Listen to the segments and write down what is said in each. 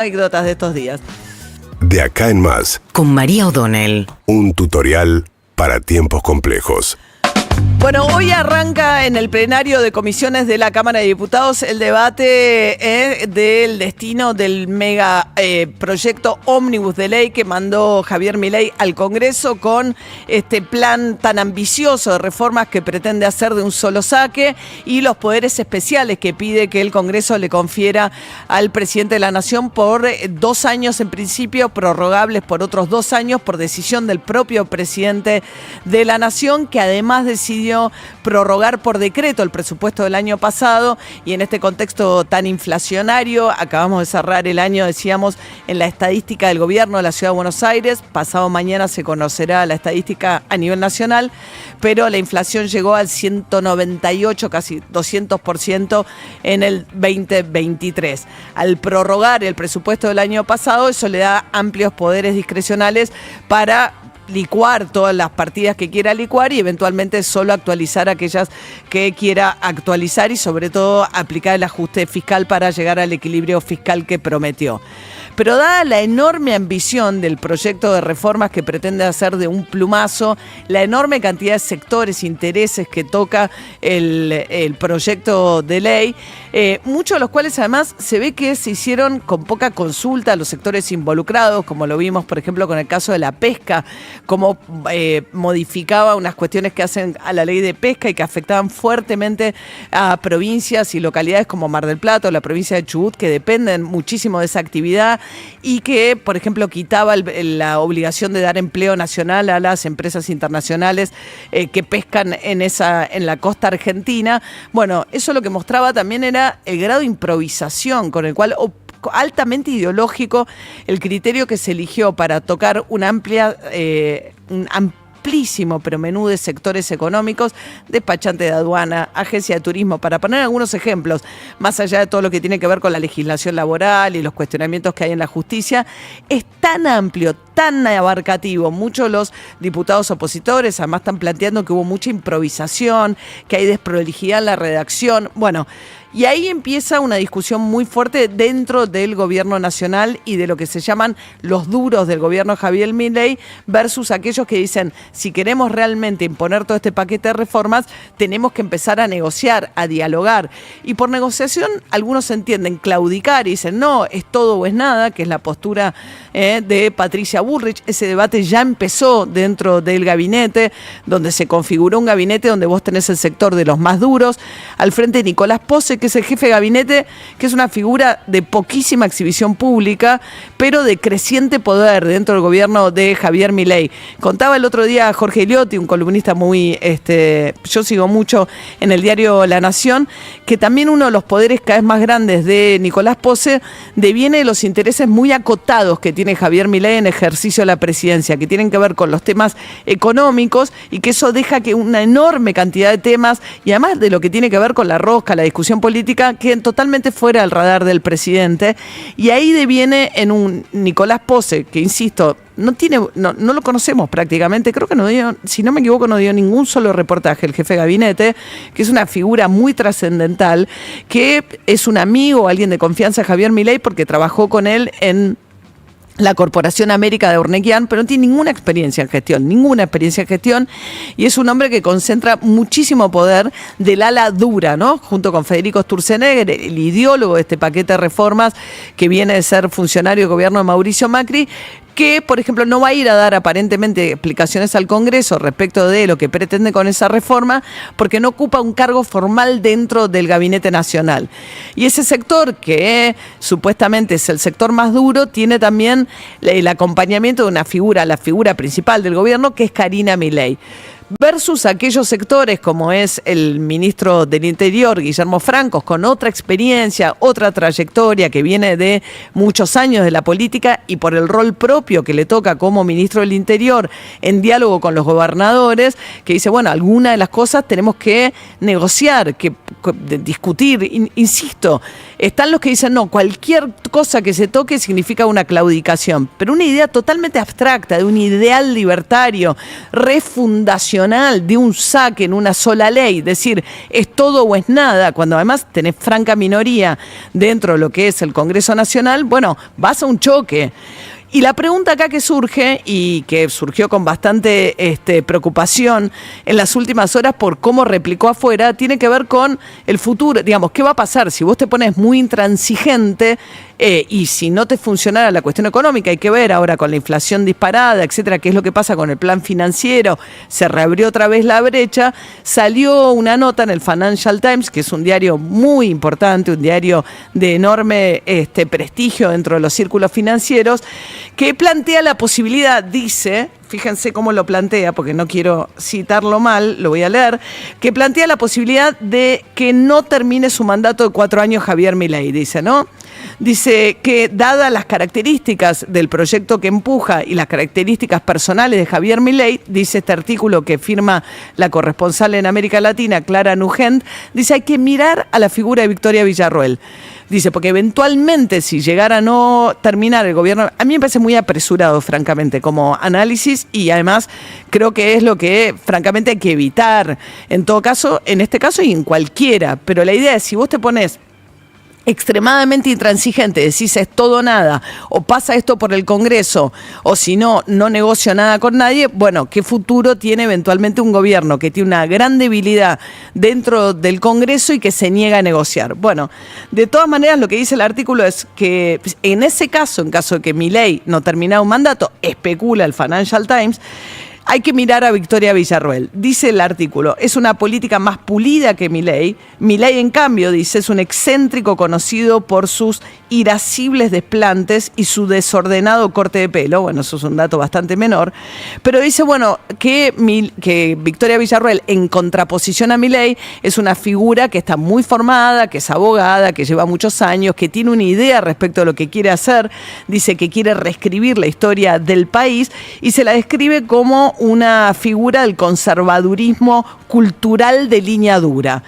Anécdotas de estos días. De acá en más, con María O'Donnell. un tutorial para tiempos complejos. Bueno, hoy arranca en el plenario de comisiones de la Cámara de Diputados el debate del destino del mega proyecto ómnibus de ley que mandó Javier Milei al Congreso con este plan tan ambicioso de reformas que pretende hacer de un solo saque y los poderes especiales que pide que el Congreso le confiera al presidente de la Nación por 2 años en principio, prorrogables por otros 2 años por decisión del propio presidente de la Nación, que además decidió prorrogar por decreto el presupuesto del año pasado, y en este contexto tan inflacionario acabamos de cerrar el año, decíamos, en la estadística del gobierno de la Ciudad de Buenos Aires. Pasado mañana se conocerá la estadística a nivel nacional, pero la inflación llegó al 198, casi 200% en el 2023. Al prorrogar el presupuesto del año pasado, eso le da amplios poderes discrecionales para licuar todas las partidas que quiera licuar y eventualmente solo actualizar aquellas que quiera actualizar y sobre todo aplicar el ajuste fiscal para llegar al equilibrio fiscal que prometió. Pero dada la enorme ambición del proyecto de reformas que pretende hacer de un plumazo, la enorme cantidad de sectores, intereses que toca el proyecto de ley, muchos de los cuales además se ve que se hicieron con poca consulta a los sectores involucrados, como lo vimos por ejemplo con el caso de la pesca, cómo modificaba unas cuestiones que hacen a la ley de pesca y que afectaban fuertemente a provincias y localidades como Mar del Plata o la provincia de Chubut, que dependen muchísimo de esa actividad, y que, por ejemplo, quitaba la obligación de dar empleo nacional a las empresas internacionales que pescan en la costa argentina. Bueno, eso lo que mostraba también era el grado de improvisación con el cual, altamente ideológico, el criterio que se eligió para tocar un amplísimo pero menú de sectores económicos, despachante de aduana, agencia de turismo, para poner algunos ejemplos, más allá de todo lo que tiene que ver con la legislación laboral y los cuestionamientos que hay en la justicia. Es tan amplio, tan abarcativo. Muchos de los diputados opositores además están planteando que hubo mucha improvisación, que hay desprolijidad en la redacción. Bueno, y ahí empieza una discusión muy fuerte dentro del gobierno nacional y de lo que se llaman los duros del gobierno Javier Milei versus aquellos que dicen, si queremos realmente imponer todo este paquete de reformas, tenemos que empezar a negociar, a dialogar. Y por negociación algunos entienden claudicar y dicen, no, es todo o es nada, que es la postura de Patricia Bullrich. Ese debate ya empezó dentro del gabinete, donde se configuró un gabinete donde vos tenés el sector de los más duros, al frente de Nicolás Pose, que es el jefe de gabinete, que es una figura de poquísima exhibición pública, pero de creciente poder dentro del gobierno de Javier Milei. Contaba el otro día Jorge Eliotti, un columnista muy, yo sigo mucho en el diario La Nación, que también uno de los poderes cada vez más grandes de Nicolás Pose deviene de los intereses muy acotados que tiene Javier Milei en ejercicio de la presidencia, que tienen que ver con los temas económicos, y que eso deja que una enorme cantidad de temas, y además de lo que tiene que ver con la rosca, la discusión política, queden totalmente fuera del radar del presidente. Y ahí deviene en un Nicolás Pose, que insisto, no lo conocemos prácticamente, creo que no dio, si no me equivoco, no dio ningún solo reportaje el jefe de gabinete, que es una figura muy trascendental, que es un amigo, alguien de confianza de Javier Milei, porque trabajó con él en la Corporación América de Urnequian, pero no tiene ninguna experiencia en gestión, y es un hombre que concentra muchísimo poder del ala dura, ¿no? Junto con Federico Sturzenegger, el ideólogo de este paquete de reformas, que viene de ser funcionario del gobierno de Mauricio Macri, que, por ejemplo, no va a ir a dar aparentemente explicaciones al Congreso respecto de lo que pretende con esa reforma, porque no ocupa un cargo formal dentro del Gabinete Nacional. Y ese sector, que supuestamente es el sector más duro, tiene también el acompañamiento de una figura, la figura principal del gobierno, que es Karina Milei. Versus aquellos sectores como es el ministro del Interior, Guillermo Francos, con otra experiencia, otra trayectoria, que viene de muchos años de la política y por el rol propio que le toca como ministro del Interior en diálogo con los gobernadores, que dice, bueno, algunas de las cosas tenemos que negociar, que discutir. Insisto, Están los que dicen, no, cualquier cosa que se toque significa una claudicación, pero una idea totalmente abstracta, de un ideal libertario, refundacional, de un saque en una sola ley, decir, es todo o es nada, cuando además tenés franca minoría dentro de lo que es el Congreso Nacional, bueno, vas a un choque. Y la pregunta acá que surge, y que surgió con bastante preocupación en las últimas horas por cómo replicó afuera, tiene que ver con el futuro. Digamos, ¿qué va a pasar si vos te pones muy intransigente y si no te funcionara la cuestión económica? Hay que ver ahora con la inflación disparada, etcétera, qué es lo que pasa con el plan financiero. Se reabrió otra vez la brecha. Salió una nota en el Financial Times, que es un diario muy importante, un diario de enorme prestigio dentro de los círculos financieros, que plantea la posibilidad, dice, fíjense cómo lo plantea, porque no quiero citarlo mal, lo voy a leer, que plantea la posibilidad de que no termine su mandato de 4 años Javier Milei, dice, ¿no? Dice que dadas las características del proyecto que empuja y las características personales de Javier Milei, dice este artículo que firma la corresponsal en América Latina, Clara Nugent, dice hay que mirar a la figura de Victoria Villarroel. Dice, porque eventualmente si llegara a no terminar el gobierno, a mí me parece muy apresurado, francamente, como análisis, y además creo que es lo que, francamente, hay que evitar, en todo caso, en este caso y en cualquiera. Pero la idea es, si vos te pones extremadamente intransigente, decís es todo o nada, o pasa esto por el Congreso, o si no, no negocio nada con nadie, bueno, ¿qué futuro tiene eventualmente un gobierno que tiene una gran debilidad dentro del Congreso y que se niega a negociar? Bueno, de todas maneras lo que dice el artículo es que en ese caso, en caso de que Milei no terminara un mandato, especula el Financial Times, hay que mirar a Victoria Villarroel. Dice el artículo, es una política más pulida que Milei. Milei, en cambio, dice, es un excéntrico conocido por sus irascibles desplantes y su desordenado corte de pelo. Bueno, eso es un dato bastante menor. Pero dice, bueno, que Victoria Villarroel, en contraposición a Milei, es una figura que está muy formada, que es abogada, que lleva muchos años, que tiene una idea respecto a lo que quiere hacer. Dice que quiere reescribir la historia del país y se la describe como una figura del conservadurismo cultural de línea dura.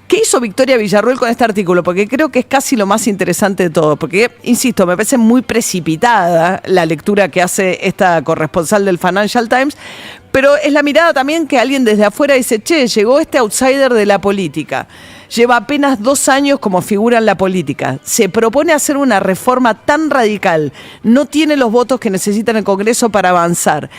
¿Qué hizo Victoria Villarroel con este artículo? Porque creo que es casi lo más interesante de todo, porque, insisto, me parece muy precipitada la lectura que hace esta corresponsal del Financial Times, pero es la mirada también que alguien desde afuera dice, che, llegó este outsider de la política. Lleva apenas 2 años como figura en la política. Se propone hacer una reforma tan radical. No tiene los votos que necesita en el Congreso para avanzar.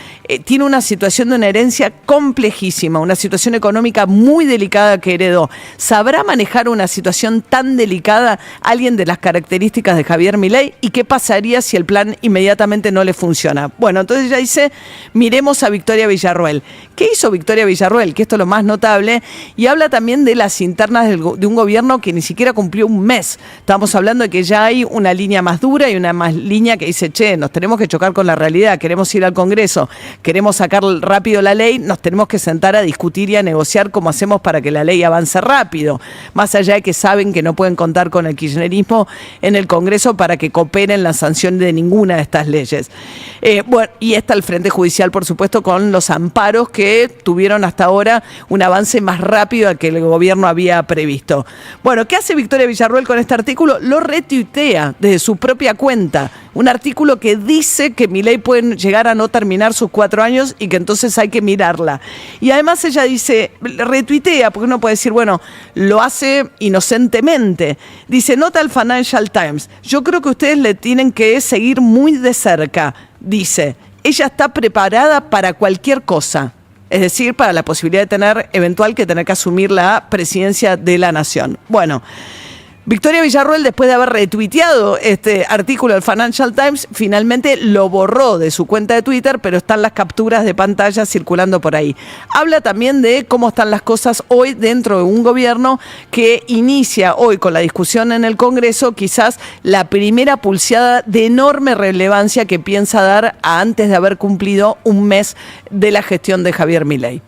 Tiene una situación de una herencia complejísima, una situación económica muy delicada que heredó. ¿Sabrá manejar una situación tan delicada alguien de las características de Javier Milei? ¿Y qué pasaría si el plan inmediatamente no le funciona? Bueno, entonces ella dice, miremos a Victoria Villarroel. ¿Qué hizo Victoria Villarroel? Que esto es lo más notable. Y habla también de las internas de un gobierno que ni siquiera cumplió un mes. Estamos hablando de que ya hay una línea más dura y una más línea que dice, che, nos tenemos que chocar con la realidad, queremos ir al Congreso, queremos sacar rápido la ley, nos tenemos que sentar a discutir y a negociar cómo hacemos para que la ley avance rápido. Más allá de que saben que no pueden contar con el kirchnerismo en el Congreso para que cooperen la sanción de ninguna de estas leyes. Bueno, y está el Frente Judicial, por supuesto, con los amparos que tuvieron hasta ahora un avance más rápido al que el gobierno había previsto. Bueno, ¿qué hace Victoria Villarroel con este artículo? Lo retuitea desde su propia cuenta. Un artículo que dice que Milei puede llegar a no terminar sus 4 años y que entonces hay que mirarla. Y además ella dice, retuitea, porque uno puede decir, bueno, lo hace inocentemente. Dice, nota al Financial Times, yo creo que ustedes le tienen que seguir muy de cerca. Dice, ella está preparada para cualquier cosa. Es decir, para la posibilidad de tener que asumir la presidencia de la nación. Bueno, Victoria Villarroel, después de haber retuiteado este artículo del Financial Times, finalmente lo borró de su cuenta de Twitter, pero están las capturas de pantalla circulando por ahí. Habla también de cómo están las cosas hoy dentro de un gobierno que inicia hoy con la discusión en el Congreso, quizás la primera pulseada de enorme relevancia que piensa dar antes de haber cumplido un mes de la gestión de Javier Milei.